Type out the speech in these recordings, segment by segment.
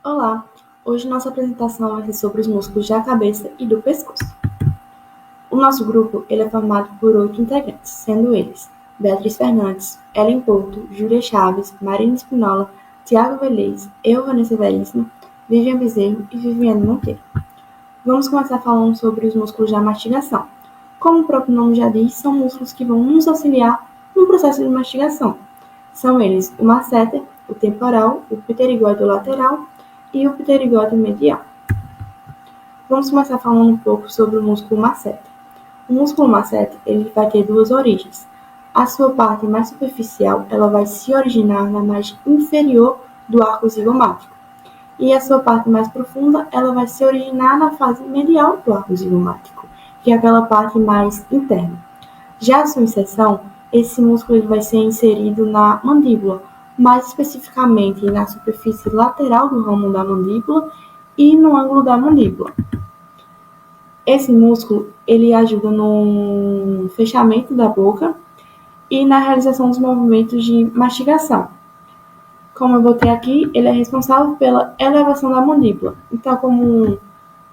Olá! Hoje nossa apresentação vai ser sobre os músculos da cabeça e do pescoço. O nosso grupo ele é formado por 8 integrantes, sendo eles Beatriz Fernandes, Ellen Porto, Júlia Chaves, Marina Espinola, Tiago Velez, eu, Vanessa Veríssimo, Vivian Bezerro e Viviane Monteiro. Vamos começar falando sobre os músculos da mastigação. Como o próprio nome já diz, são músculos que vão nos auxiliar no processo de mastigação. São eles o masseter, o temporal, o pterigóide lateral e o pterigóide medial. Vamos começar falando um pouco sobre o músculo masseter. O músculo masseter ele vai ter duas origens. A sua parte mais superficial ela vai se originar na margem inferior do arco zigomático. E a sua parte mais profunda ela vai se originar na fase medial do arco zigomático, que é aquela parte mais interna. Já a sua inserção, esse músculo ele vai ser inserido na mandíbula, mais especificamente na superfície lateral do ramo da mandíbula e no ângulo da mandíbula. Esse músculo ele ajuda no fechamento da boca e na realização dos movimentos de mastigação. Como eu botei aqui, ele é responsável pela elevação da mandíbula. Então, como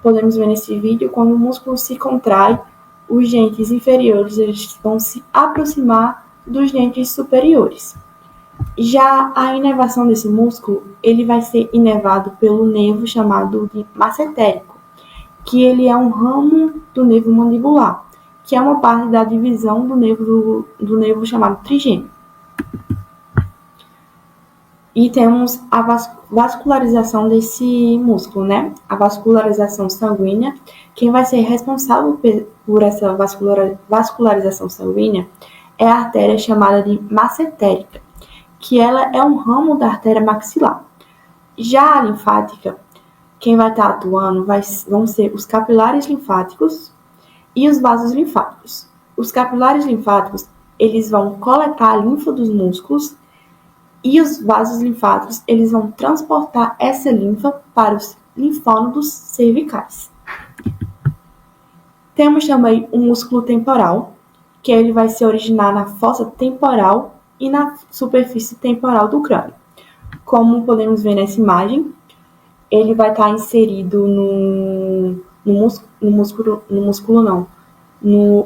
podemos ver nesse vídeo, quando o músculo se contrai, os dentes inferiores eles vão se aproximar dos dentes superiores. Já a inervação desse músculo, ele vai ser inervado pelo nervo chamado de massetérico, que ele é um ramo do nervo mandibular, que é uma parte da divisão do nervo chamado trigêmeo. E temos a vascularização desse músculo, né? A vascularização sanguínea. Quem vai ser responsável por essa vascularização sanguínea é a artéria chamada de massetérica, que ela é um ramo da artéria maxilar. Já a linfática, quem vai estar atuando vão ser os capilares linfáticos e os vasos linfáticos. Os capilares linfáticos, eles vão coletar a linfa dos músculos e os vasos linfáticos, eles vão transportar essa linfa para os linfônodos cervicais. Temos também o músculo temporal, que ele vai se originar na fossa temporal e na superfície temporal do crânio. Como podemos ver nessa imagem, ele vai estar inserido no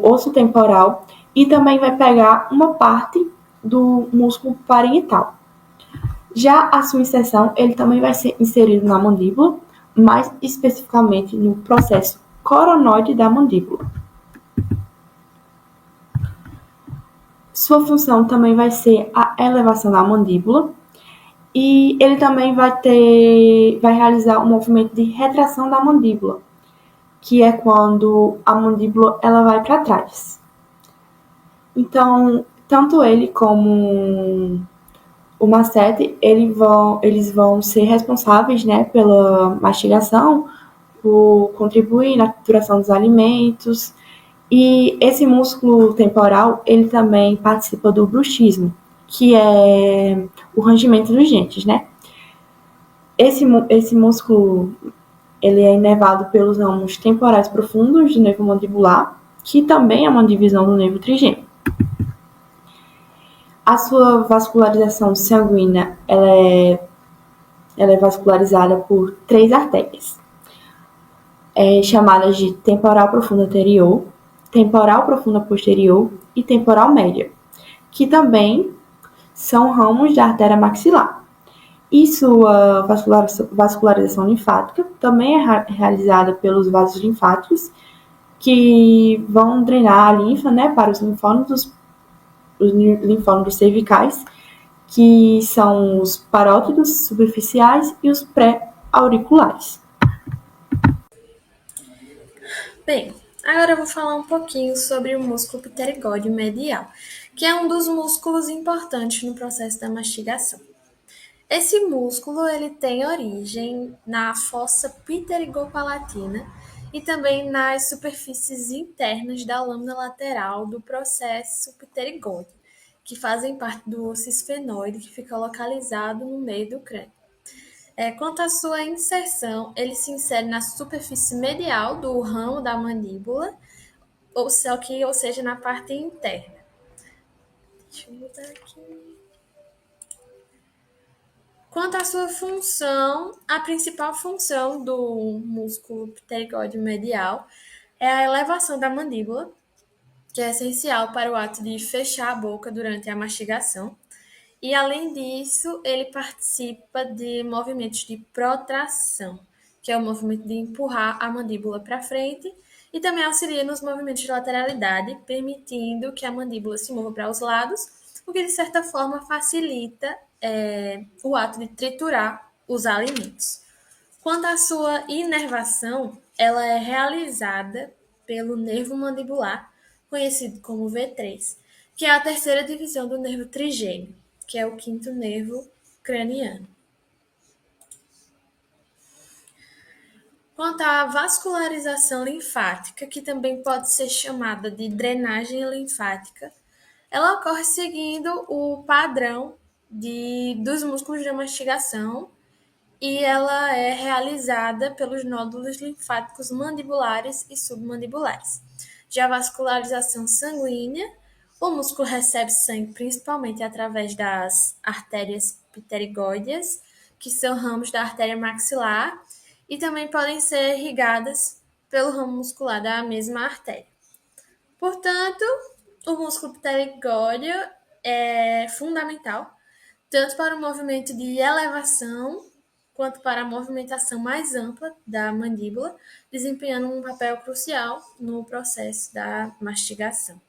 osso temporal e também vai pegar uma parte do músculo parietal. Já a sua inserção, ele também vai ser inserido na mandíbula, mais especificamente no processo coronoide da mandíbula. Sua função também vai ser a elevação da mandíbula e ele também vai realizar um movimento de retração da mandíbula, que é quando a mandíbula ela vai para trás. Então, tanto ele como o masseter, eles vão ser responsáveis, né, pela mastigação, por contribuir na trituração dos alimentos. E esse músculo temporal, ele também participa do bruxismo, que é o rangimento dos dentes, né? Esse músculo, ele é inervado pelos ramos temporais profundos do nervo mandibular, que também é uma divisão do nervo trigêmeo. A sua vascularização sanguínea ela é vascularizada por 3 artérias, chamadas de temporal profunda anterior, temporal profunda posterior e temporal média, que também são ramos da artéria maxilar. E sua vascularização linfática também é realizada pelos vasos linfáticos, que vão drenar a linfa, né, para os linfônodos cervicais, que são os parótidos superficiais e os pré-auriculares. Bem, agora eu vou falar um pouquinho sobre o músculo pterigóide medial, que é um dos músculos importantes no processo da mastigação. Esse músculo ele tem origem na fossa pterigopalatina e também nas superfícies internas da lâmina lateral do processo pterigóide, que fazem parte do osso esfenoide que fica localizado no meio do crânio. Quanto à sua inserção, ele se insere na superfície medial do ramo da mandíbula, ou seja, na parte interna. Deixa eu mudar aqui. Quanto à sua função, a principal função do músculo pterigóide medial é a elevação da mandíbula, que é essencial para o ato de fechar a boca durante a mastigação. E, além disso, ele participa de movimentos de protração, que é o movimento de empurrar a mandíbula para frente, e também auxilia nos movimentos de lateralidade, permitindo que a mandíbula se mova para os lados, o que, de certa forma, facilita o ato de triturar os alimentos. Quanto à sua inervação, ela é realizada pelo nervo mandibular, conhecido como V3, que é a terceira divisão do nervo trigêmeo, que é o quinto nervo craniano. Quanto à vascularização linfática, que também pode ser chamada de drenagem linfática, ela ocorre seguindo o padrão dos músculos da mastigação e ela é realizada pelos nódulos linfáticos mandibulares e submandibulares. Já a vascularização sanguínea, o músculo recebe sangue principalmente através das artérias pterigóideas, que são ramos da artéria maxilar, e também podem ser irrigadas pelo ramo muscular da mesma artéria. Portanto, o músculo pterigóideo é fundamental tanto para o movimento de elevação quanto para a movimentação mais ampla da mandíbula, desempenhando um papel crucial no processo da mastigação.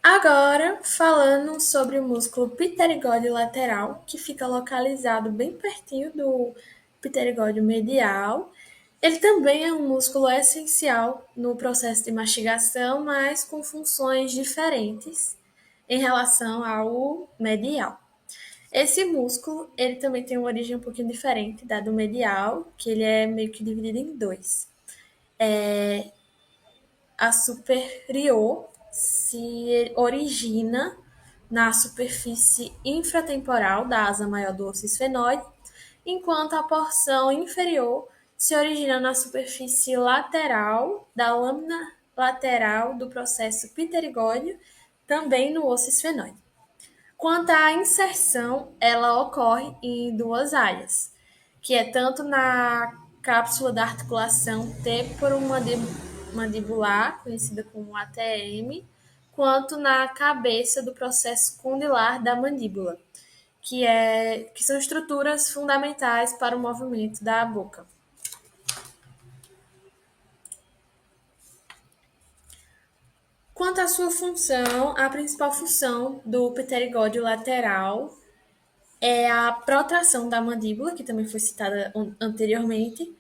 Agora, falando sobre o músculo pterigóide lateral, que fica localizado bem pertinho do pterigóide medial. Ele também é um músculo essencial no processo de mastigação, mas com funções diferentes em relação ao medial. Esse músculo, ele também tem uma origem um pouquinho diferente da do medial, que ele é meio que dividido em dois. A superior se origina na superfície infratemporal da asa maior do osso esfenoide, enquanto a porção inferior se origina na superfície lateral da lâmina lateral do processo pterigóideo, também no osso esfenoide. Quanto à inserção, ela ocorre em duas áreas, que é tanto na cápsula da articulação temporomandibular, conhecida como ATM, quanto na cabeça do processo condilar da mandíbula, que são estruturas fundamentais para o movimento da boca. Quanto à sua função, a principal função do pterigóide lateral é a protração da mandíbula, que também foi citada anteriormente,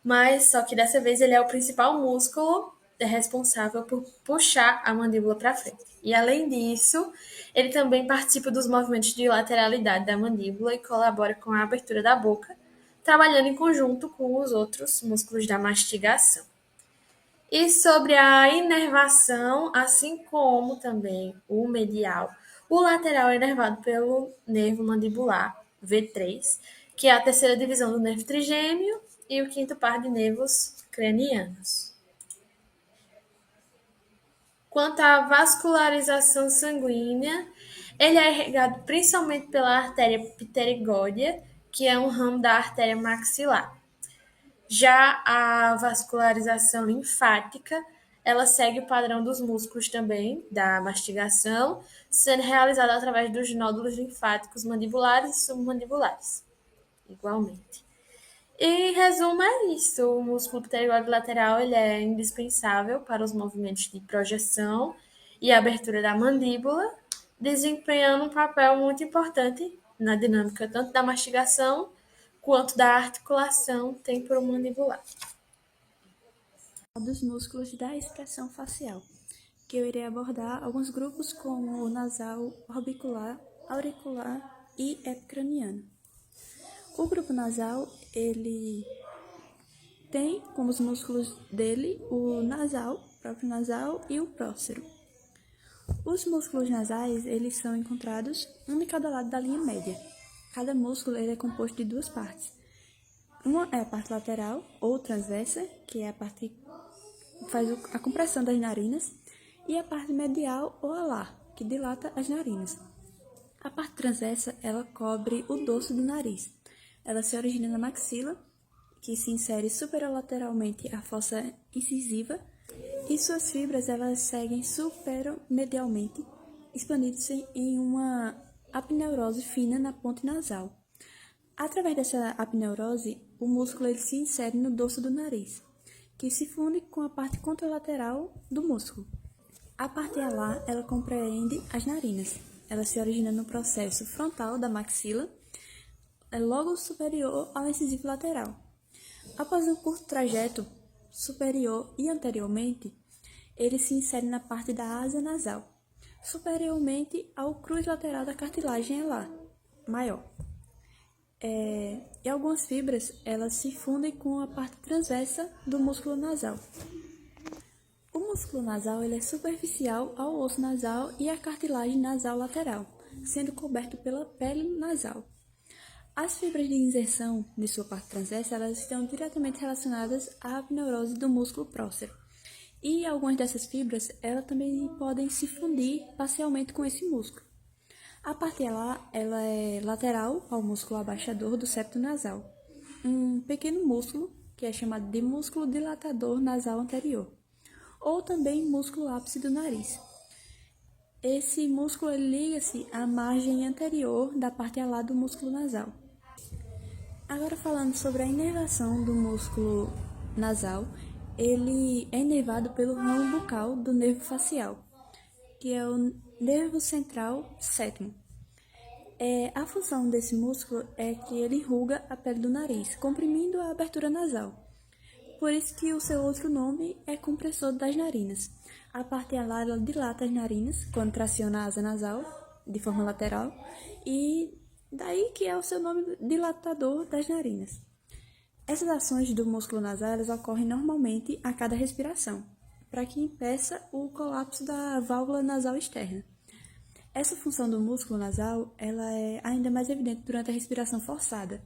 mas só que dessa vez ele é o principal músculo responsável por puxar a mandíbula para frente. E além disso, ele também participa dos movimentos de lateralidade da mandíbula e colabora com a abertura da boca, trabalhando em conjunto com os outros músculos da mastigação. E sobre a inervação, assim como também o medial, o lateral é inervado pelo nervo mandibular, V3, que é a terceira divisão do nervo trigêmeo, e o quinto par de nervos cranianos. Quanto à vascularização sanguínea, ele é irrigado principalmente pela artéria pterigóidea, que é um ramo da artéria maxilar. Já a vascularização linfática, ela segue o padrão dos músculos também, da mastigação, sendo realizada através dos nódulos linfáticos mandibulares e submandibulares, igualmente. Em resumo, é isso. O músculo pterigóide lateral ele é indispensável para os movimentos de projeção e abertura da mandíbula, desempenhando um papel muito importante na dinâmica tanto da mastigação quanto da articulação temporomandibular. Dos músculos da expressão facial, que eu irei abordar alguns grupos como o nasal, orbicular, auricular e epicraniano. O grupo nasal, ele tem como os músculos dele o nasal, o próprio nasal e o prócero. Os músculos nasais, eles são encontrados um de cada lado da linha média. Cada músculo ele é composto de duas partes. Uma é a parte lateral ou transversa, que é a parte que faz a compressão das narinas, e a parte medial ou alar, que dilata as narinas. A parte transversa, ela cobre o dorso do nariz. Ela se origina na maxila, que se insere superolateralmente à fossa incisiva, e suas fibras elas seguem superomedialmente, expandindo-se em uma apneurose fina na ponte nasal. Através dessa apneurose, o músculo ele se insere no dorso do nariz, que se funde com a parte contralateral do músculo. A parte alar, ela compreende as narinas. Ela se origina no processo frontal da maxila, logo superior ao incisivo lateral. Após um curto trajeto superior e anteriormente, ele se insere na parte da asa nasal, superiormente ao cruz lateral da cartilagem alar maior. E algumas fibras elas se fundem com a parte transversa do músculo nasal. O músculo nasal ele é superficial ao osso nasal e à cartilagem nasal lateral, sendo coberto pela pele nasal. As fibras de inserção de sua parte transversa elas estão diretamente relacionadas à apneurose do músculo próxero. E algumas dessas fibras elas também podem se fundir parcialmente com esse músculo. A parte alar ela é lateral ao músculo abaixador do septo nasal, um pequeno músculo que é chamado de músculo dilatador nasal anterior, ou também músculo ápice do nariz. Esse músculo liga-se à margem anterior da parte alar do músculo nasal. Agora falando sobre a inervação do músculo nasal, ele é inervado pelo ramo bucal do nervo facial, que é o nervo central sétimo. A função desse músculo é que ele enruga a pele do nariz, comprimindo a abertura nasal. Por isso que o seu outro nome é compressor das narinas. A parte alar ela dilata as narinas quando traciona a asa nasal de forma lateral e daí que é o seu nome dilatador das narinas. Essas ações do músculo nasal elas ocorrem normalmente a cada respiração, para que impeça o colapso da válvula nasal externa. Essa função do músculo nasal ela é ainda mais evidente durante a respiração forçada,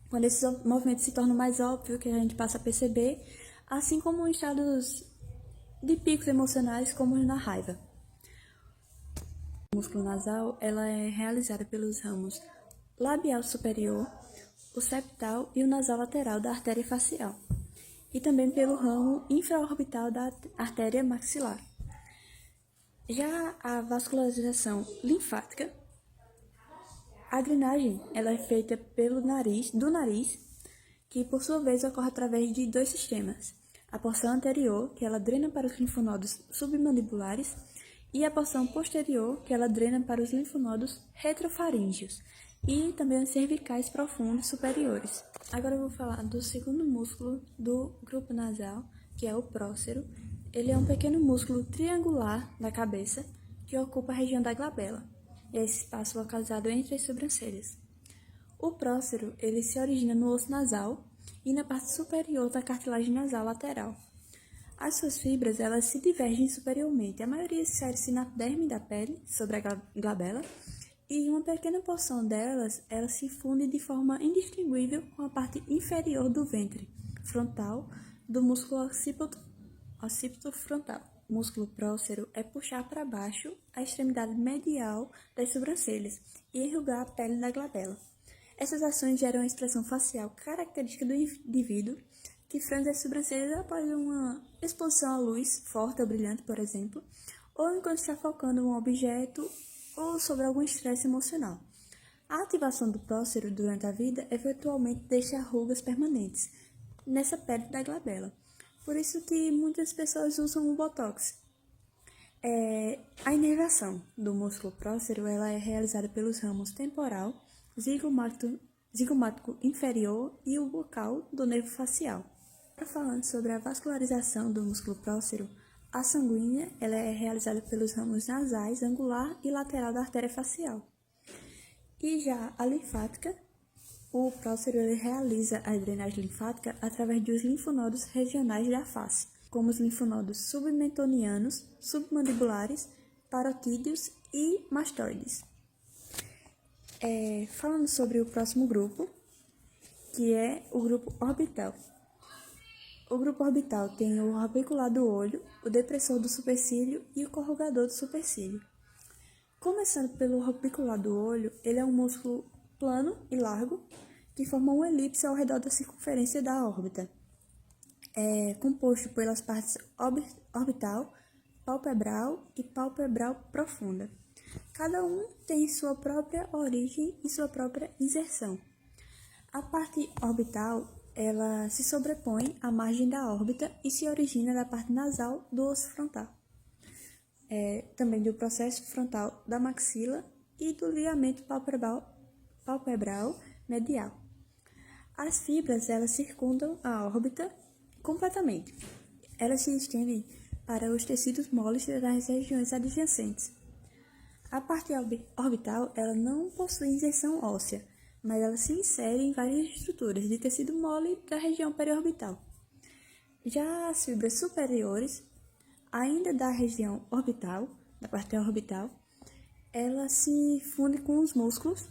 quando esses movimentos se tornam mais óbvios, que a gente passa a perceber, assim como em estados de picos emocionais, como na raiva. O músculo nasal ela é realizada pelos ramos labial superior, o septal e o nasal lateral da artéria facial, e também pelo ramo infraorbital da artéria maxilar. Já a vascularização linfática, a drenagem ela é feita do nariz, que por sua vez ocorre através de dois sistemas. A porção anterior, que ela drena para os linfonodos submandibulares, e a porção posterior, que ela drena para os linfonodos retrofaríngeos, e também os cervicais profundos superiores. Agora eu vou falar do segundo músculo do grupo nasal, que é o prócero. Ele é um pequeno músculo triangular da cabeça que ocupa a região da glabela, e é esse espaço localizado entre as sobrancelhas. O prócero ele se origina no osso nasal e na parte superior da cartilagem nasal lateral. As suas fibras elas se divergem superiormente. A maioria insere-se na derme da pele, sobre a glabela, e uma pequena porção delas ela se funde de forma indistinguível com a parte inferior do ventre frontal do músculo occipito frontal. O músculo prócero é puxar para baixo a extremidade medial das sobrancelhas e enrugar a pele da glabela. Essas ações geram a expressão facial característica do indivíduo que franze as sobrancelhas após uma exposição à luz forte ou brilhante, por exemplo, ou enquanto está focando um objeto ou sobre algum estresse emocional. A ativação do prócero durante a vida eventualmente deixa rugas permanentes nessa pele da glabela. Por isso que muitas pessoas usam o botox. A inervação do músculo prócero ela é realizada pelos ramos temporal, zigomático inferior e o bucal do nervo facial. Falando sobre a vascularização do músculo prócero, a sanguínea ela é realizada pelos ramos nasais, angular e lateral da artéria facial. E já a linfática, o prócero ele realiza a drenagem linfática através dos linfonodos regionais da face, como os linfonodos submentonianos, submandibulares, parotídeos e mastoides. Falando sobre o próximo grupo, que é o grupo orbital. O grupo orbital tem o orbicular do olho, o depressor do supercílio e o corrugador do supercílio. Começando pelo orbicular do olho, ele é um músculo plano e largo que forma uma elipse ao redor da circunferência da órbita. É composto pelas partes orbital, palpebral e palpebral profunda. Cada um tem sua própria origem e sua própria inserção. A parte orbital, ela se sobrepõe à margem da órbita e se origina da parte nasal do osso frontal. Também do processo frontal da maxila e do ligamento palpebral medial. As fibras, elas circundam a órbita completamente. Elas se estendem para os tecidos moles das regiões adjacentes. A parte orbital, ela não possui inserção óssea, mas ela se insere em várias estruturas de tecido mole da região periorbital. Já as fibras superiores, ainda da região orbital, da parte orbital, ela se funde com os músculos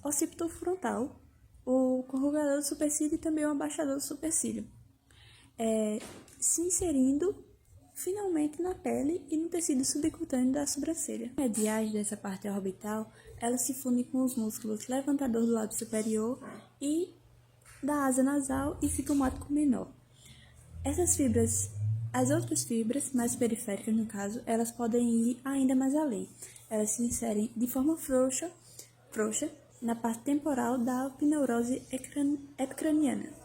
occipital frontal, o corrugador do supercílio e também o abaixador do supercílio, se inserindo finalmente na pele e no tecido subcutâneo da sobrancelha. As mediais dessa parte orbital, ela se funde com os músculos levantador do lado superior e da asa nasal e cigomático menor. Essas fibras, as outras fibras, mais periféricas no caso, elas podem ir ainda mais além. Elas se inserem de forma frouxa na parte temporal da alpineurose epicraniana.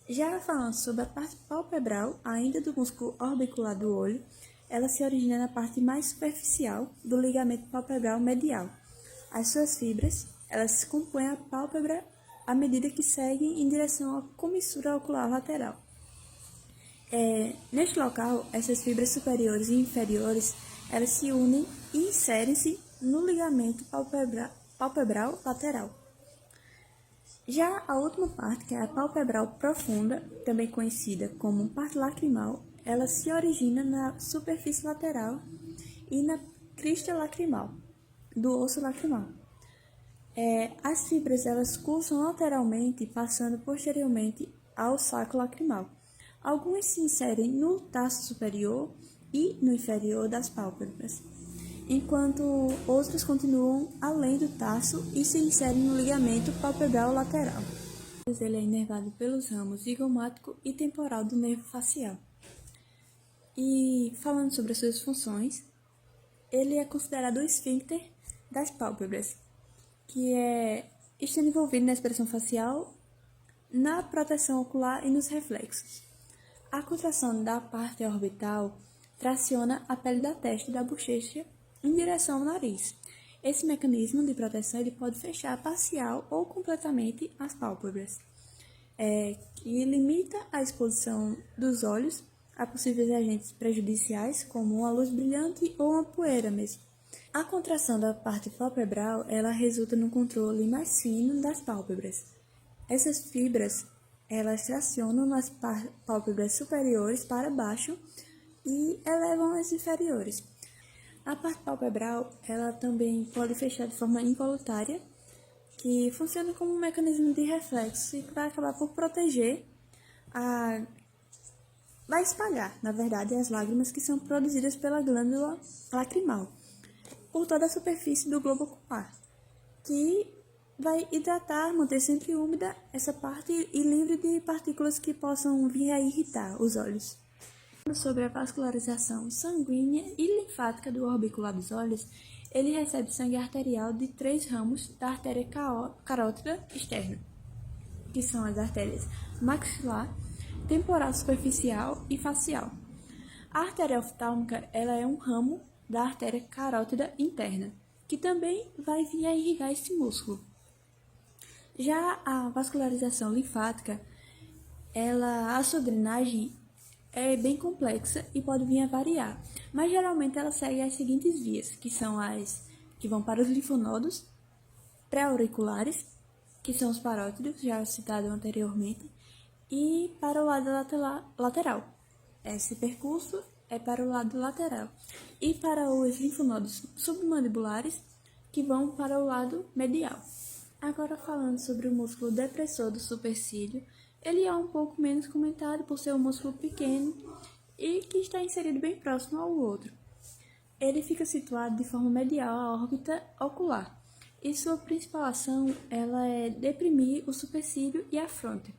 Já falando sobre a parte palpebral, ainda do músculo orbicular do olho, ela se origina na parte mais superficial do ligamento palpebral medial. As suas fibras, elas se compõem a pálpebra à medida que seguem em direção à comissura ocular lateral. Neste local, essas fibras superiores e inferiores, elas se unem e inserem-se no ligamento palpebral lateral. Já a última parte, que é a palpebral profunda, também conhecida como parte lacrimal, ela se origina na superfície lateral e na crista lacrimal, do osso lacrimal. As fibras, elas cursam lateralmente, passando posteriormente ao saco lacrimal. Algumas se inserem no tarso superior e no inferior das pálpebras, enquanto outras continuam além do tarso e se inserem no ligamento palpebral lateral. Ele é inervado pelos ramos zigomático e temporal do nervo facial. E falando sobre as suas funções, ele é considerado o esfíncter das pálpebras, que está envolvido na expressão facial, na proteção ocular e nos reflexos. A contração da parte orbital traciona a pele da testa e da bochecha em direção ao nariz. Esse mecanismo de proteção ele pode fechar parcial ou completamente as pálpebras, e limita a exposição dos olhos a possíveis agentes prejudiciais, como uma luz brilhante ou uma poeira mesmo. A contração da parte palpebral ela resulta no controle mais fino das pálpebras. Essas fibras elas tracionam nas pálpebras superiores para baixo e elevam as inferiores. A parte palpebral, ela também pode fechar de forma involuntária, que funciona como um mecanismo de reflexo e vai acabar por proteger, vai espalhar, na verdade, as lágrimas que são produzidas pela glândula lacrimal por toda a superfície do globo ocular, que vai hidratar, manter sempre úmida essa parte e livre de partículas que possam vir a irritar os olhos. Sobre a vascularização sanguínea e linfática do orbicular dos olhos, ele recebe sangue arterial de 3 ramos da artéria carótida externa, que são as artérias maxilar, temporal superficial e facial. A artéria oftálmica ela é um ramo da artéria carótida interna, que também vai vir a irrigar esse músculo. Já a vascularização linfática, a sua drenagem é bem complexa e pode vir a variar, mas geralmente ela segue as seguintes vias, que são as que vão para os linfonodos pré-auriculares, que são os parótidos, já citado anteriormente, e para o lado lateral. Esse percurso é para o lado lateral. E para os linfonodos submandibulares, que vão para o lado medial. Agora falando sobre o músculo depressor do supercílio, ele é um pouco menos comentado por ser um músculo pequeno e que está inserido bem próximo ao outro. Ele fica situado de forma medial à órbita ocular, e sua principal ação ela é deprimir o supercílio e a fronte,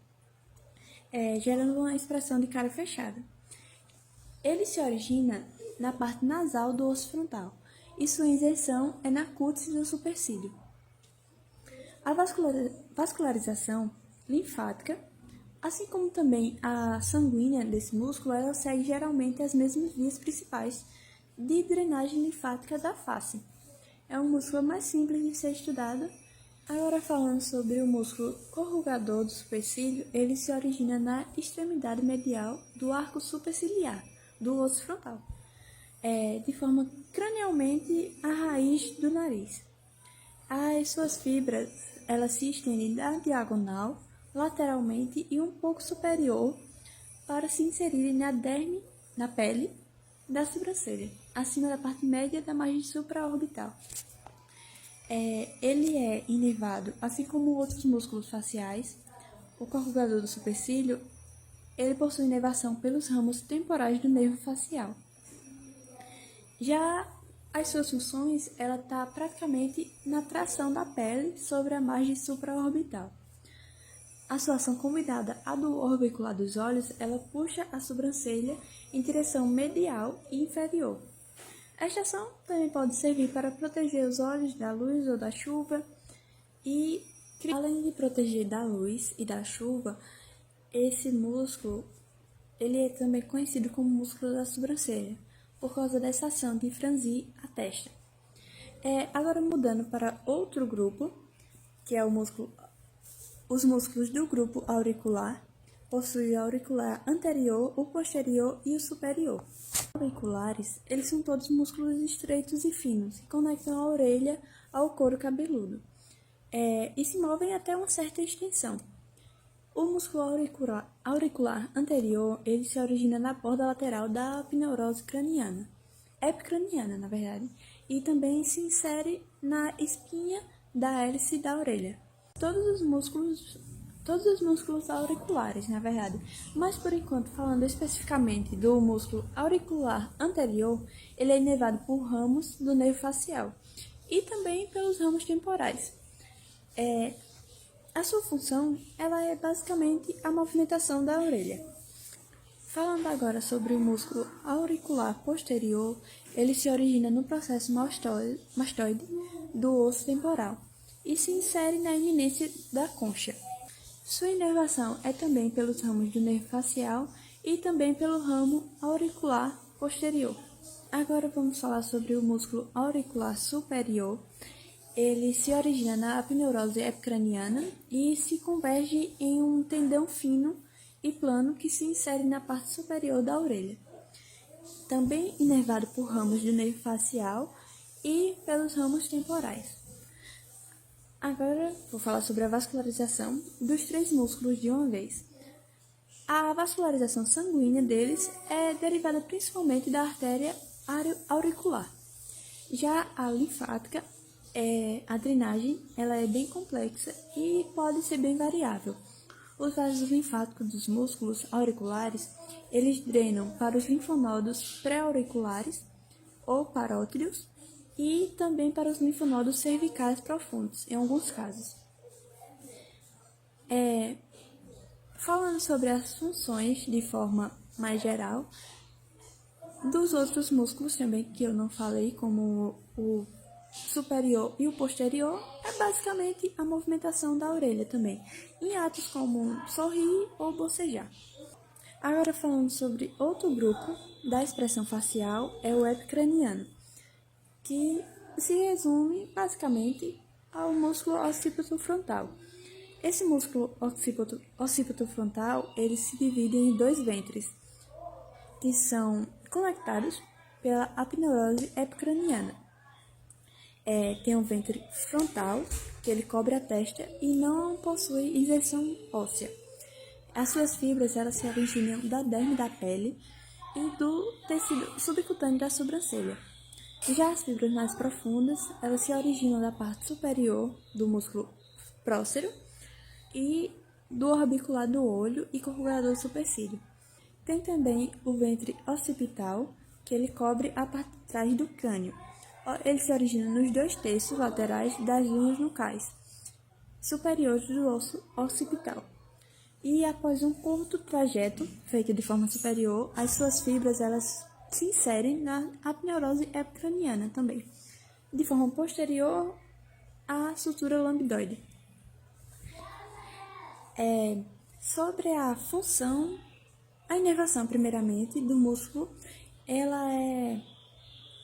gerando uma expressão de cara fechada. Ele se origina na parte nasal do osso frontal, e sua inserção é na cúpula do supercílio. A vascularização linfática, assim como também a sanguínea desse músculo, ela segue geralmente as mesmas vias principais de drenagem linfática da face. É um músculo mais simples de ser estudado. Agora falando sobre o músculo corrugador do supercílio, ele se origina na extremidade medial do arco superciliar do osso frontal, de forma cranialmente à raiz do nariz. As suas fibras elas se estendem da diagonal, lateralmente e um pouco superior para se inserirem na derme, na pele da sobrancelha, acima da parte média da margem supraorbital. Ele é inervado, assim como outros músculos faciais. O corrugador do supercílio, ele possui inervação pelos ramos temporais do nervo facial. Já as suas funções, ela está praticamente na tração da pele sobre a margem supraorbital. A sua ação combinada à do orbicular dos olhos, ela puxa a sobrancelha em direção medial e inferior. Esta ação também pode servir para proteger os olhos da luz ou da chuva e, além de proteger da luz e da chuva, esse músculo ele é também conhecido como músculo da sobrancelha, por causa dessa ação de franzir a testa. Agora mudando para outro grupo, que é os músculos do grupo auricular, possuem o auricular anterior, o posterior e o superior. Os auriculares, eles são todos músculos estreitos e finos, que conectam a orelha ao couro cabeludo, e se movem até uma certa extensão. O músculo auricular anterior, ele se origina na borda lateral da apineurose craniana, epicraniana, na verdade, e também se insere na espinha da hélice da orelha. Todos os músculos auriculares, na verdade, mas por enquanto, falando especificamente do músculo auricular anterior, ele é inervado por ramos do nervo facial e também pelos ramos temporais. A sua função ela é basicamente a movimentação da orelha. Falando agora sobre o músculo auricular posterior, ele se origina no processo mastoide do osso temporal e se insere na eminência da concha. Sua inervação é também pelos ramos do nervo facial e também pelo ramo auricular posterior. Agora vamos falar sobre o músculo auricular superior. Ele se origina na apineurose epicraniana e se converge em um tendão fino e plano que se insere na parte superior da orelha. Também inervado por ramos do nervo facial e pelos ramos temporais. Agora vou falar sobre a vascularização dos três músculos de uma vez. A vascularização sanguínea deles é derivada principalmente da artéria auricular. Já a linfática, a drenagem ela é bem complexa e pode ser bem variável. Os vasos linfáticos dos músculos auriculares, eles drenam para os linfonodos pré-auriculares ou parótidos e também para os linfonodos cervicais profundos, em alguns casos. Falando sobre as funções de forma mais geral, dos outros músculos também que eu não falei, como o superior e o posterior, é basicamente a movimentação da orelha também, em atos como sorrir ou bocejar. Agora falando sobre outro grupo da expressão facial, é o epicraniano, que se resume basicamente ao músculo occipito frontal. Esse músculo occipito frontal, ele se divide em dois ventres, que são conectados pela apineurose epicraniana. Tem um ventre frontal, que ele cobre a testa e não possui inserção óssea. As suas fibras elas se originam da derme da pele e do tecido subcutâneo da sobrancelha. Já as fibras mais profundas, elas se originam da parte superior do músculo prócero e do orbicular do olho e corrugador do supercílio. Tem também o ventre occipital, que ele cobre a parte de trás do crânio. Ele se origina nos 2/3 laterais das linhas nucais superiores do osso occipital. E após um curto trajeto feito de forma superior, as suas fibras elas se inserem na apneurose epicraniana também, de forma posterior à sutura lambdoide. Sobre a função, a inervação, primeiramente, do músculo,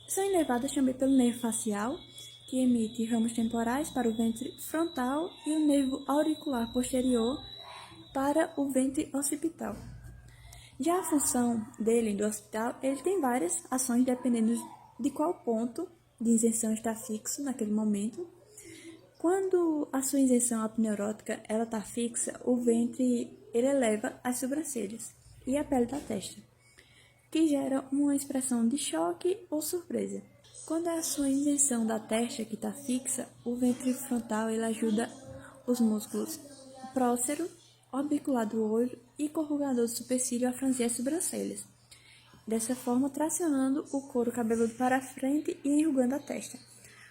são inervadas também pelo nervo facial, que emite ramos temporais para o ventre frontal e o nervo auricular posterior para o ventre occipital. Já a função dele, do occipital, ele tem várias ações dependendo de qual ponto de isenção está fixo naquele momento. Quando a sua isenção apneurótica está fixa, o ventre ele eleva as sobrancelhas e a pele da testa, que gera uma expressão de choque ou surpresa. Quando a sua isenção da testa que está fixa, o ventre frontal ele ajuda os músculos prócero, orbicular do olho e corrugador do supercílio a franzir as sobrancelhas, dessa forma tracionando o couro cabeludo para a frente e enrugando a testa.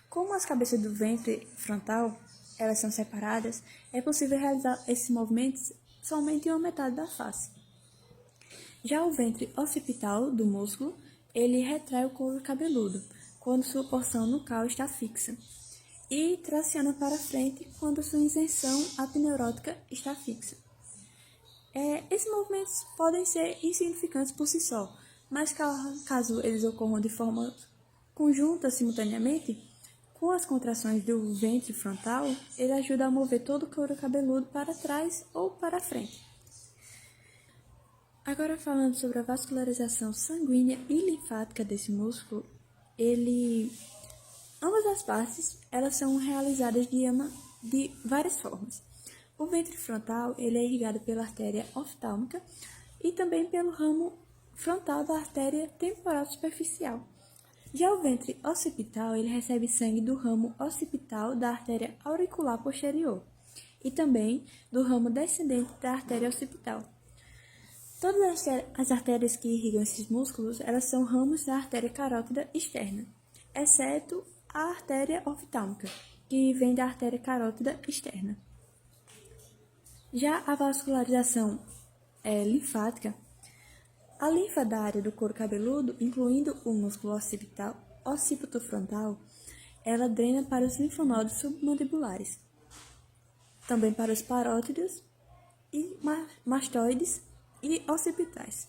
Como as cabeças do ventre frontal elas são separadas, é possível realizar esses movimentos somente em uma metade da face. Já o ventre occipital do músculo, ele retrai o couro cabeludo quando sua porção nucal está fixa e traciona para frente quando sua isenção apneurótica está fixa. Esses movimentos podem ser insignificantes por si só, mas caso eles ocorram de forma conjunta simultaneamente, com as contrações do ventre frontal, ele ajuda a mover todo o couro cabeludo para trás ou para frente. Agora falando sobre a vascularização sanguínea e linfática desse músculo, ambas as partes elas são realizadas de várias formas. O ventre frontal ele é irrigado pela artéria oftálmica e também pelo ramo frontal da artéria temporal superficial. Já o ventre occipital ele recebe sangue do ramo occipital da artéria auricular posterior e também do ramo descendente da artéria occipital. Todas as artérias que irrigam esses músculos elas são ramos da artéria carótida externa, exceto a artéria oftálmica, que vem da artéria carótida externa. Já a vascularização linfática, a linfa da área do couro cabeludo, incluindo o músculo occipital, occipitofrontal, ela drena para os linfonodos submandibulares, também para os parótidos e mastoides e occipitais.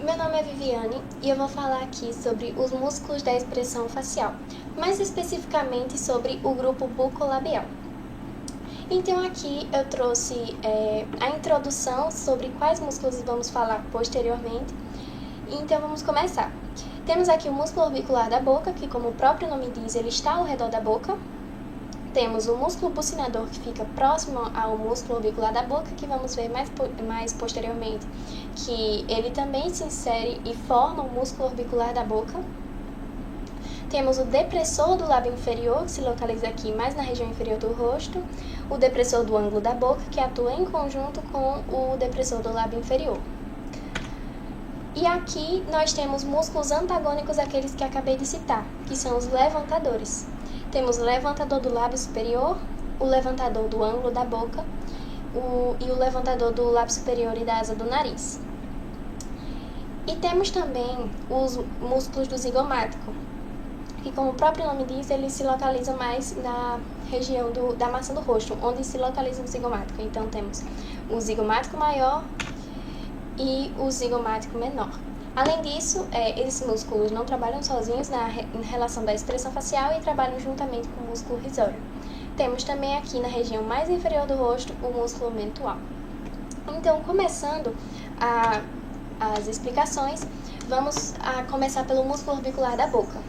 Meu nome é Viviane e eu vou falar aqui sobre os músculos da expressão facial, mais especificamente sobre o grupo bucolabial. Então aqui eu trouxe a introdução sobre quais músculos vamos falar posteriormente. Então vamos começar. Temos aqui o músculo orbicular da boca, que como o próprio nome diz, ele está ao redor da boca. Temos o músculo bucinador, que fica próximo ao músculo orbicular da boca, que vamos ver mais posteriormente, que ele também se insere e forma o músculo orbicular da boca. Temos o depressor do lábio inferior, que se localiza aqui mais na região inferior do rosto, o depressor do ângulo da boca, que atua em conjunto com o depressor do lábio inferior. E aqui nós temos músculos antagônicos àqueles que acabei de citar, que são os levantadores. Temos o levantador do lábio superior, o levantador do ângulo da boca e o levantador do lábio superior e da asa do nariz. E temos também os músculos do zigomático, que como o próprio nome diz, ele se localiza mais na região da maçã do rosto, onde se localiza o zigomático. Então temos o zigomático maior e o zigomático menor. Além disso, esses músculos não trabalham sozinhos na relação da expressão facial e trabalham juntamente com o músculo risório. Temos também aqui na região mais inferior do rosto o músculo mentual. Então, começando as explicações, vamos começar pelo músculo orbicular da boca.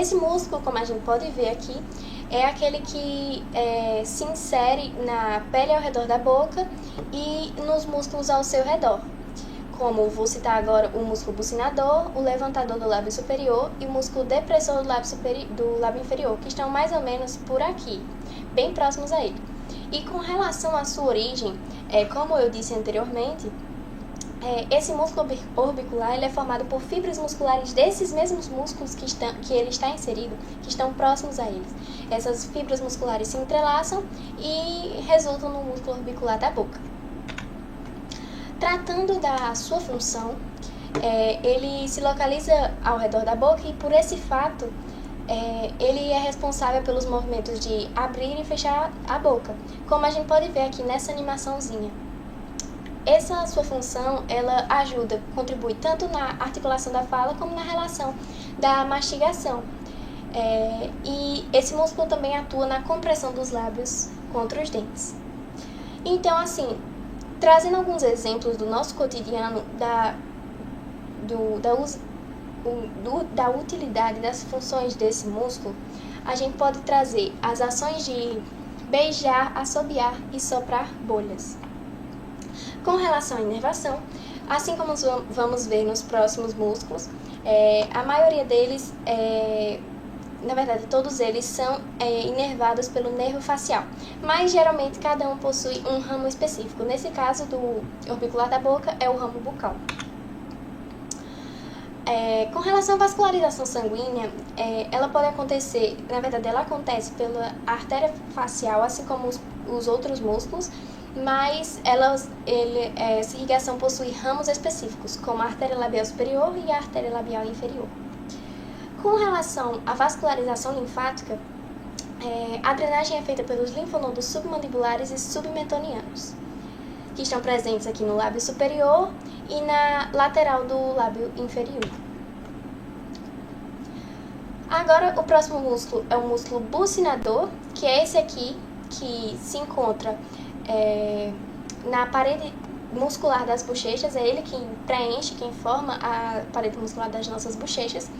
Esse músculo, como a gente pode ver aqui, é aquele que se insere na pele ao redor da boca e nos músculos ao seu redor. Como vou citar agora o músculo bucinador, o levantador do lábio superior e o músculo depressor do lábio inferior, que estão mais ou menos por aqui, bem próximos a ele. E com relação à sua origem, como eu disse anteriormente, Esse músculo orbicular ele é formado por fibras musculares desses mesmos músculos que ele está inserido, que estão próximos a eles. Essas fibras musculares se entrelaçam e resultam no músculo orbicular da boca. Tratando da sua função, ele se localiza ao redor da boca e, por esse fato, ele é responsável pelos movimentos de abrir e fechar a boca, como a gente pode ver aqui nessa animaçãozinha. Essa sua função, ela ajuda, contribui tanto na articulação da fala como na relação da mastigação. E esse músculo também atua na compressão dos lábios contra os dentes. Então, assim, trazendo alguns exemplos do nosso cotidiano da utilidade das funções desse músculo, a gente pode trazer as ações de beijar, assobiar e soprar bolhas. Com relação à inervação, assim como vamos ver nos próximos músculos, a maioria deles, na verdade todos eles são inervados pelo nervo facial, mas geralmente cada um possui um ramo específico. Nesse caso do orbicular da boca é o ramo bucal. Com relação à vascularização sanguínea, ela pode acontecer, na verdade ela acontece pela artéria facial, assim como os outros músculos, mas essa irrigação possui ramos específicos, como a artéria labial superior e a artéria labial inferior. Com relação à vascularização linfática, a drenagem é feita pelos linfonodos submandibulares e submetonianos, que estão presentes aqui no lábio superior e na lateral do lábio inferior. Agora, o próximo músculo é o músculo bucinador, que é esse aqui, que se encontra na parede muscular das bochechas. É ele quem preenche, quem forma a parede muscular das nossas bochechas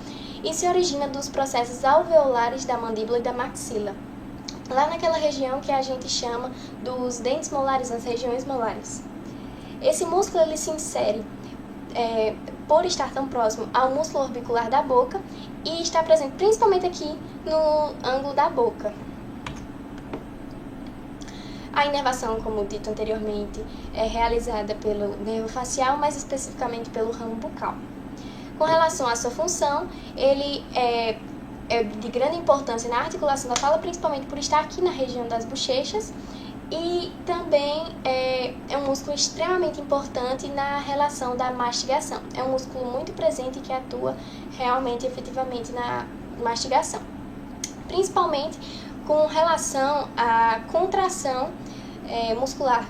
e se origina dos processos alveolares da mandíbula e da maxila, lá naquela região que a gente chama dos dentes molares, as regiões molares. Esse músculo ele se insere por estar tão próximo ao músculo orbicular da boca e está presente principalmente aqui no ângulo da boca. A inervação, como dito anteriormente, é realizada pelo nervo facial, mais especificamente pelo ramo bucal. Com relação à sua função, ele é de grande importância na articulação da fala, principalmente por estar aqui na região das bochechas, e também é um músculo extremamente importante na relação da mastigação. É um músculo muito presente que atua realmente, efetivamente, na mastigação, principalmente com relação à contração muscular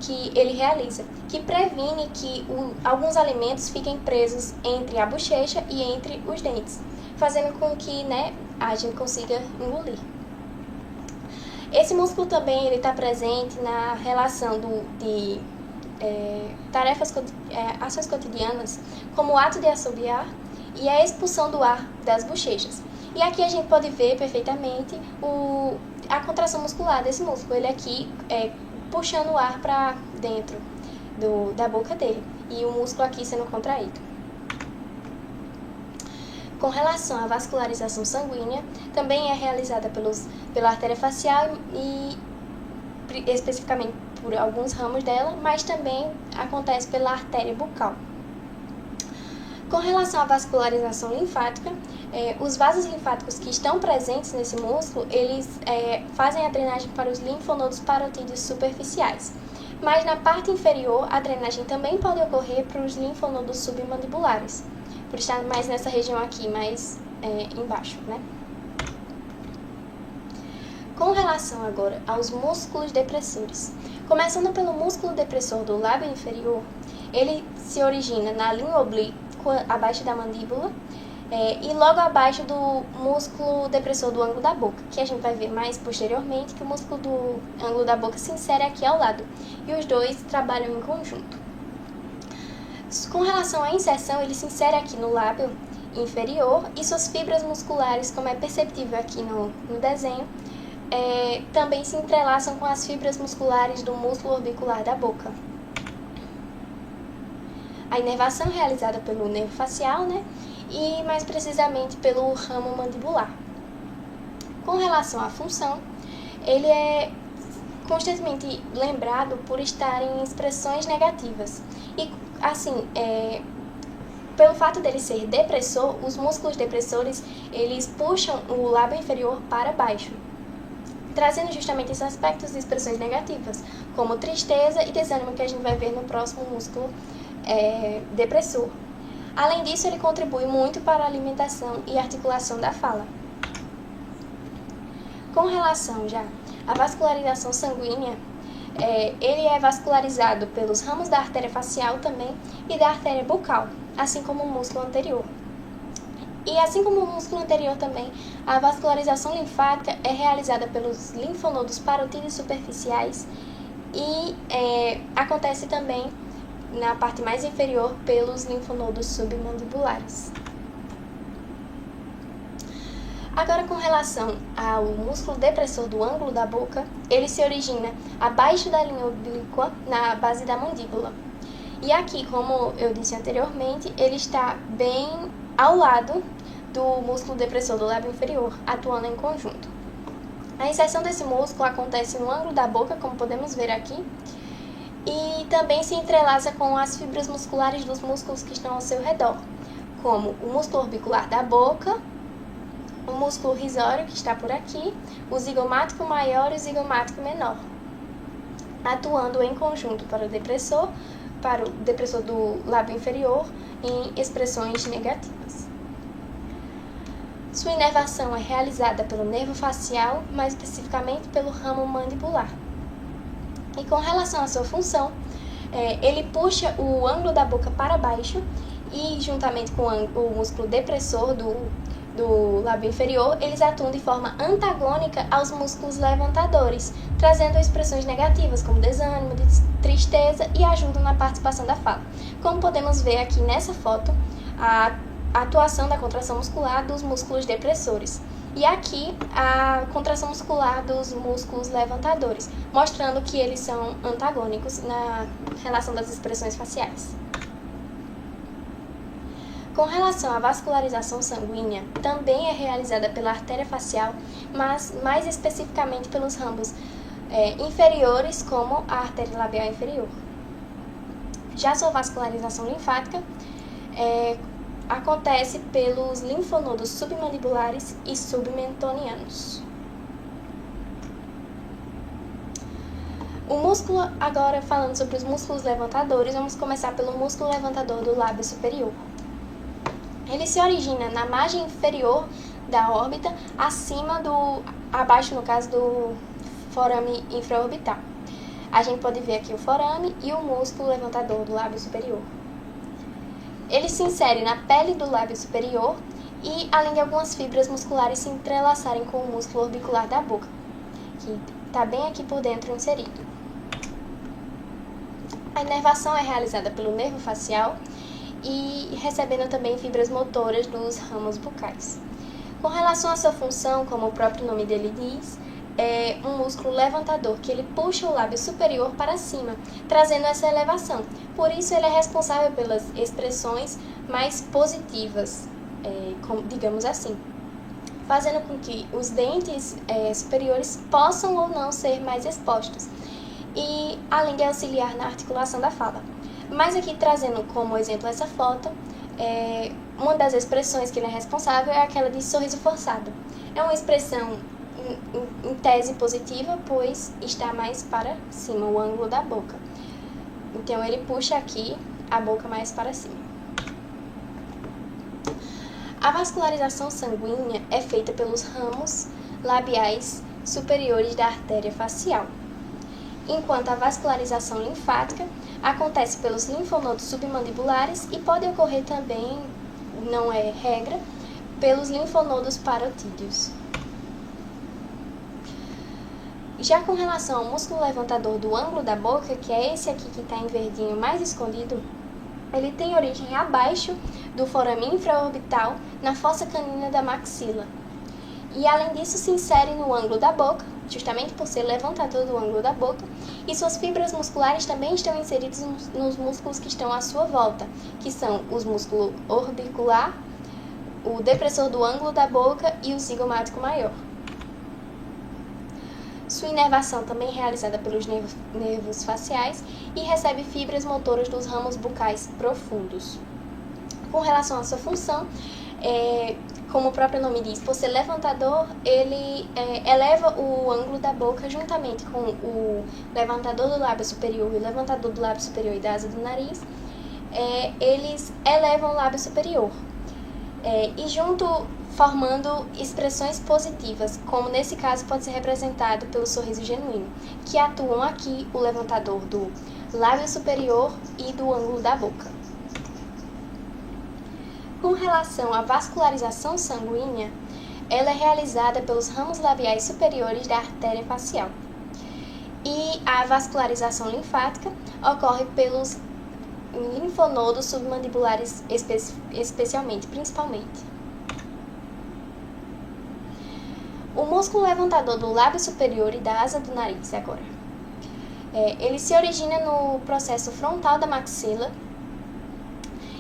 que ele realiza, que previne que alguns alimentos fiquem presos entre a bochecha e entre os dentes, fazendo com que a gente consiga engolir. Esse músculo também está presente na relação de ações cotidianas, como o ato de assobiar e a expulsão do ar das bochechas. E aqui a gente pode ver perfeitamente a contração muscular desse músculo. Ele aqui puxando o ar para dentro da boca dele e o músculo aqui sendo contraído. Com relação à vascularização sanguínea, também é realizada pela artéria facial e especificamente por alguns ramos dela, mas também acontece pela artéria bucal. Com relação à vascularização linfática, os vasos linfáticos que estão presentes nesse músculo, eles fazem a drenagem para os linfonodos parotídeos superficiais. Mas na parte inferior, a drenagem também pode ocorrer para os linfonodos submandibulares, por estar mais nessa região aqui, mais embaixo, Com relação agora aos músculos depressores, começando pelo músculo depressor do lábio inferior, ele se origina na linha oblíqua abaixo da mandíbula e logo abaixo do músculo depressor do ângulo da boca, que a gente vai ver mais posteriormente que o músculo do ângulo da boca se insere aqui ao lado e os dois trabalham em conjunto. Com relação à inserção, ele se insere aqui no lábio inferior e suas fibras musculares, como é perceptível aqui no desenho, também se entrelaçam com as fibras musculares do músculo orbicular da boca. A inervação é realizada pelo nervo facial, e mais precisamente pelo ramo mandibular. Com relação à função, ele é constantemente lembrado por estar em expressões negativas. E assim, pelo fato dele ser depressor, os músculos depressores, eles puxam o lábio inferior para baixo, trazendo justamente esses aspectos de expressões negativas, como tristeza e desânimo, que a gente vai ver no próximo músculo depressor. Além disso, ele contribui muito para a alimentação e articulação da fala. Com relação já à vascularização sanguínea, ele é vascularizado pelos ramos da artéria facial também e da artéria bucal, assim como o músculo anterior. E assim como o músculo anterior também, a vascularização linfática é realizada pelos linfonodos parotídeos superficiais e acontece também na parte mais inferior pelos linfonodos submandibulares. Agora, com relação ao músculo depressor do ângulo da boca, ele se origina abaixo da linha oblíqua, na base da mandíbula. E aqui, como eu disse anteriormente, ele está bem ao lado do músculo depressor do lábio inferior, atuando em conjunto. A inserção desse músculo acontece no ângulo da boca, como podemos ver aqui, e também se entrelaça com as fibras musculares dos músculos que estão ao seu redor, como o músculo orbicular da boca, o músculo risório, que está por aqui, o zigomático maior e o zigomático menor, atuando em conjunto para o depressor do lábio inferior em expressões negativas. Sua inervação é realizada pelo nervo facial, mais especificamente pelo ramo mandibular. E com relação à sua função, ele puxa o ângulo da boca para baixo e, juntamente com o músculo depressor do lábio inferior, eles atuam de forma antagônica aos músculos levantadores, trazendo expressões negativas como desânimo, tristeza e ajudam na participação da fala. Como podemos ver aqui nessa foto, a atuação da contração muscular dos músculos depressores. E aqui a contração muscular dos músculos levantadores, mostrando que eles são antagônicos na relação das expressões faciais. Com relação à vascularização sanguínea, também é realizada pela artéria facial, mas mais especificamente pelos ramos inferiores, como a artéria labial inferior. Já sua vascularização linfática acontece pelos linfonodos submandibulares e submentonianos. O músculo, agora falando sobre os músculos levantadores, vamos começar pelo músculo levantador do lábio superior. Ele se origina na margem inferior da órbita, abaixo no caso do forame infraorbital. A gente pode ver aqui o forame e o músculo levantador do lábio superior. Ele se insere na pele do lábio superior e, além de algumas fibras musculares se entrelaçarem com o músculo orbicular da boca, que está bem aqui por dentro inserido. A inervação é realizada pelo nervo facial e recebendo também fibras motoras dos ramos bucais. Com relação à sua função, como o próprio nome dele diz, é um músculo levantador, que ele puxa o lábio superior para cima, trazendo essa elevação. Por isso, ele é responsável pelas expressões mais positivas, digamos assim, fazendo com que os dentes superiores possam ou não ser mais expostos, e além de auxiliar na articulação da fala. Mas aqui, trazendo como exemplo essa foto, uma das expressões que ele é responsável é aquela de sorriso forçado. É uma expressão em tese positiva, pois está mais para cima, o ângulo da boca. Então, ele puxa aqui a boca mais para cima. A vascularização sanguínea é feita pelos ramos labiais superiores da artéria facial, enquanto a vascularização linfática acontece pelos linfonodos submandibulares e pode ocorrer também, não é regra, pelos linfonodos parotídeos. Já com relação ao músculo levantador do ângulo da boca, que é esse aqui que está em verdinho mais escondido, ele tem origem abaixo do forame infraorbital, na fossa canina da maxila. E além disso, se insere no ângulo da boca, justamente por ser levantador do ângulo da boca, e suas fibras musculares também estão inseridas nos músculos que estão à sua volta, que são os músculos orbicular, o depressor do ângulo da boca e o zigomático maior. Sua inervação também é realizada pelos nervos faciais e recebe fibras motoras dos ramos bucais profundos. Com relação à sua função, como o próprio nome diz, por ser levantador, ele eleva o ângulo da boca juntamente com o levantador do lábio superior e o levantador do lábio superior e da asa do nariz. Eles elevam o lábio superior e junto formando expressões positivas, como nesse caso pode ser representado pelo sorriso genuíno, que atuam aqui o levantador do lábio superior e do ângulo da boca. Com relação à vascularização sanguínea, ela é realizada pelos ramos labiais superiores da artéria facial. E a vascularização linfática ocorre pelos linfonodos submandibulares principalmente. O músculo levantador do lábio superior e da asa do nariz, agora. Ele se origina no processo frontal da maxila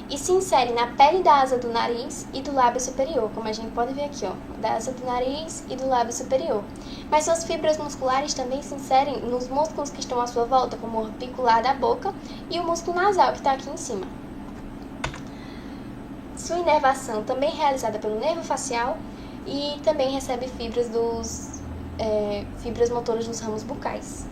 e se insere na pele da asa do nariz e do lábio superior, como a gente pode ver aqui, da asa do nariz e do lábio superior. Mas suas fibras musculares também se inserem nos músculos que estão à sua volta, como o orbicular da boca e o músculo nasal, que está aqui em cima. Sua inervação também é realizada pelo nervo facial e também recebe fibras motoras dos ramos bucais.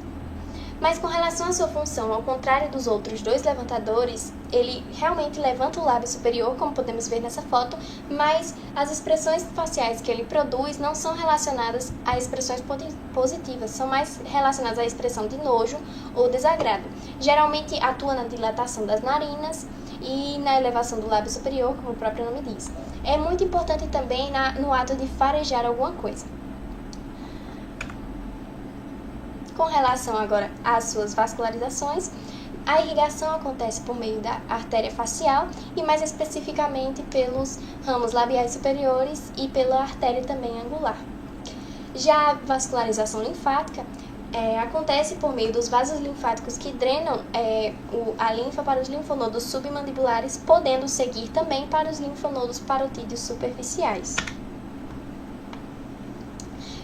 Mas com relação à sua função, ao contrário dos outros dois levantadores, ele realmente levanta o lábio superior, como podemos ver nessa foto, mas as expressões faciais que ele produz não são relacionadas a expressões positivas, são mais relacionadas à expressão de nojo ou desagrado. Geralmente atua na dilatação das narinas e na elevação do lábio superior, como o próprio nome diz. É muito importante também no ato de farejar alguma coisa. Com relação agora às suas vascularizações, a irrigação acontece por meio da artéria facial e mais especificamente pelos ramos labiais superiores e pela artéria também angular. Já a vascularização linfática acontece por meio dos vasos linfáticos que drenam a linfa para os linfonodos submandibulares, podendo seguir também para os linfonodos parotídeos superficiais.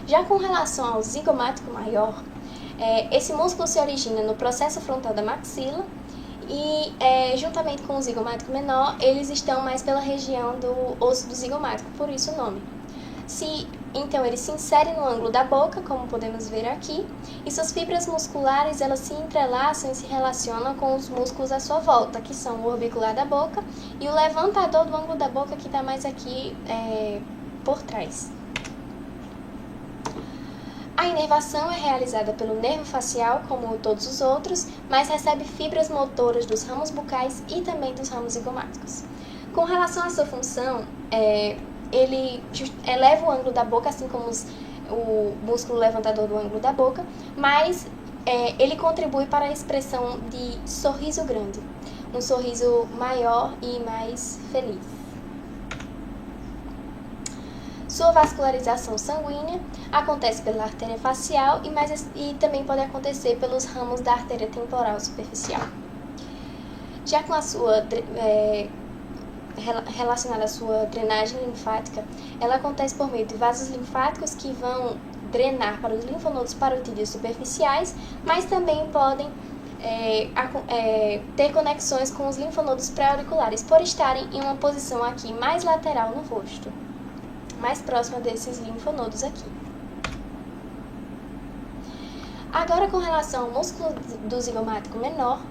Já com relação ao zigomático maior, esse músculo se origina no processo frontal da maxila e, juntamente com o zigomático menor, eles estão mais pela região do osso do zigomático, por isso o nome. Então, ele se insere no ângulo da boca, como podemos ver aqui, e suas fibras musculares elas se entrelaçam e se relacionam com os músculos à sua volta, que são o orbicular da boca e o levantador do ângulo da boca, que está mais aqui por trás. A inervação é realizada pelo nervo facial, como todos os outros, mas recebe fibras motoras dos ramos bucais e também dos ramos zigomáticos. Com relação à sua função, ele eleva o ângulo da boca, assim como o músculo levantador do ângulo da boca, mas ele contribui para a expressão de sorriso grande, um sorriso maior e mais feliz. Sua vascularização sanguínea acontece pela artéria facial e também pode acontecer pelos ramos da artéria temporal superficial. Já com a sua relacionada à sua drenagem linfática, ela acontece por meio de vasos linfáticos que vão drenar para os linfonodos parotídeos superficiais, mas também podem ter conexões com os linfonodos pré-auriculares, por estarem em uma posição aqui mais lateral no rosto, mais próxima desses linfonodos aqui. Agora, com relação ao músculo do zigomático menor,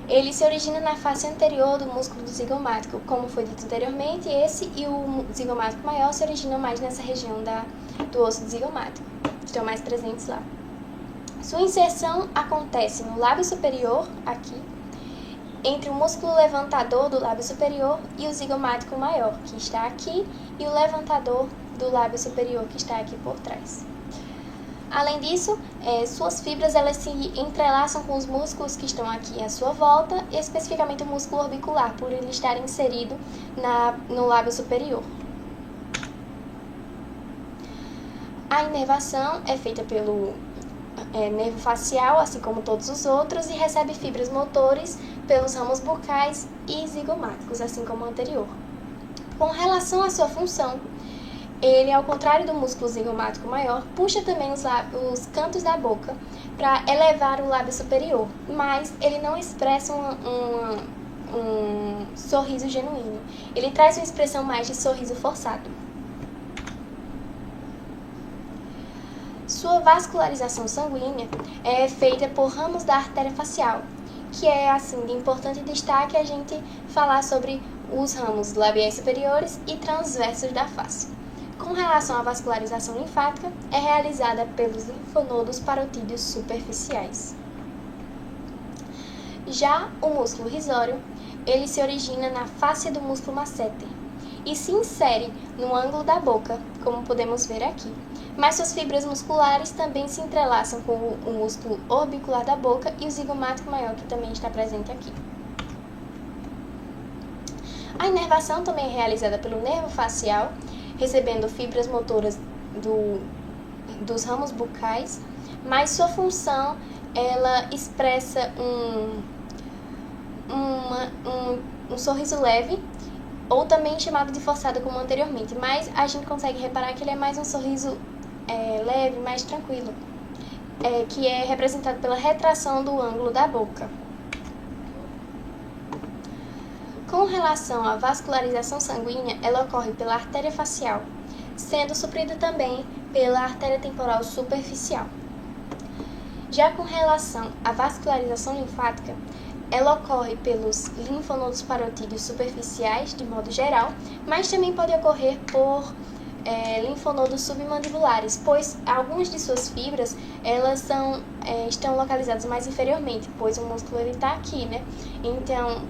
ele se origina na face anterior do músculo do zigomático, como foi dito anteriormente. Esse e o zigomático maior se originam mais nessa região do osso do zigomático, estão mais presentes lá. Sua inserção acontece no lábio superior, aqui, entre o músculo levantador do lábio superior e o zigomático maior, que está aqui, e o levantador do lábio superior, que está aqui por trás. Além disso, suas fibras elas se entrelaçam com os músculos que estão aqui à sua volta, especificamente o músculo orbicular, por ele estar inserido no lábio superior. A inervação é feita pelo nervo facial, assim como todos os outros, e recebe fibras motores pelos ramos bucais e zigomáticos, assim como o anterior. Com relação à sua função, ele, ao contrário do músculo zigomático maior, puxa também os cantos da boca para elevar o lábio superior, mas ele não expressa um sorriso genuíno. Ele traz uma expressão mais de sorriso forçado. Sua vascularização sanguínea é feita por ramos da artéria facial, que é, assim, de importante destaque a gente falar sobre os ramos labiais superiores e transversos da face. Com relação à vascularização linfática, é realizada pelos linfonodos parotídeos superficiais. Já o músculo risório, ele se origina na face do músculo masseter e se insere no ângulo da boca, como podemos ver aqui. Mas suas fibras musculares também se entrelaçam com o músculo orbicular da boca e o zigomático maior, que também está presente aqui. A inervação também é realizada pelo nervo facial, recebendo fibras motoras dos ramos bucais, mas sua função, ela expressa um sorriso leve, ou também chamado de forçado como anteriormente, mas a gente consegue reparar que ele é mais um sorriso leve, mais tranquilo, que é representado pela retração do ângulo da boca. Com relação à vascularização sanguínea, ela ocorre pela artéria facial, sendo suprida também pela artéria temporal superficial. Já com relação à vascularização linfática, ela ocorre pelos linfonodos parotídeos superficiais, de modo geral, mas também pode ocorrer por linfonodos submandibulares, pois algumas de suas fibras elas estão localizadas mais inferiormente, pois o músculo está aqui, né? Então,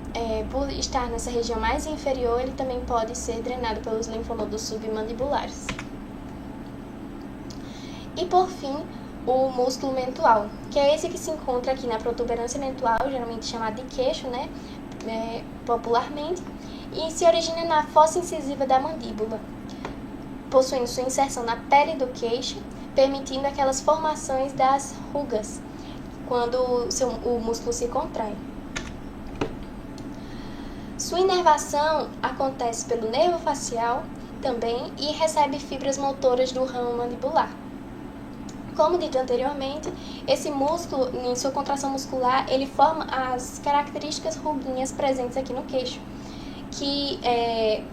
por estar nessa região mais inferior, ele também pode ser drenado pelos linfonodos submandibulares. E por fim, o músculo mentual, que é esse que se encontra aqui na protuberância mentual, geralmente chamado de queixo, né? Popularmente, e se origina na fossa incisiva da mandíbula, possuindo sua inserção na pele do queixo, permitindo aquelas formações das rugas, quando o músculo se contrai. Sua inervação acontece pelo nervo facial também e recebe fibras motoras do ramo mandibular. Como dito anteriormente, esse músculo, em sua contração muscular, ele forma as características ruguinhas presentes aqui no queixo, que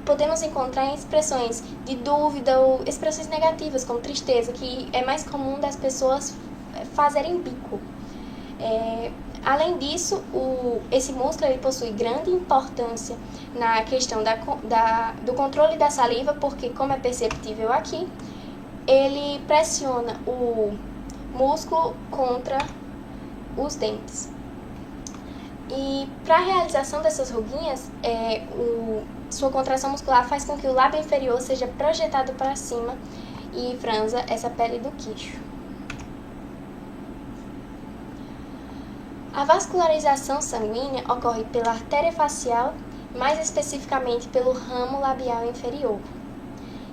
podemos encontrar em expressões de dúvida ou expressões negativas, como tristeza, que é mais comum das pessoas fazerem bico. Além disso, esse músculo ele possui grande importância na questão do controle da saliva, porque, como é perceptível aqui, ele pressiona o músculo contra os dentes. E para a realização dessas ruguinhas, sua contração muscular faz com que o lábio inferior seja projetado para cima e franza essa pele do queixo. A vascularização sanguínea ocorre pela artéria facial, mais especificamente pelo ramo labial inferior.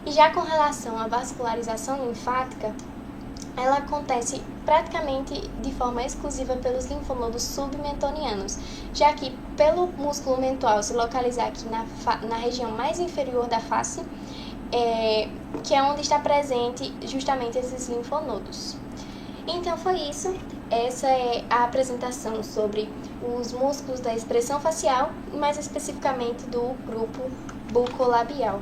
E já com relação à vascularização linfática, ela acontece praticamente de forma exclusiva pelos linfonodos submentonianos, já que pelo músculo mentual se localizar aqui na região mais inferior da face, que é onde está presente justamente esses linfonodos. Então foi isso, essa é a apresentação sobre os músculos da expressão facial, mais especificamente do grupo bucolabial.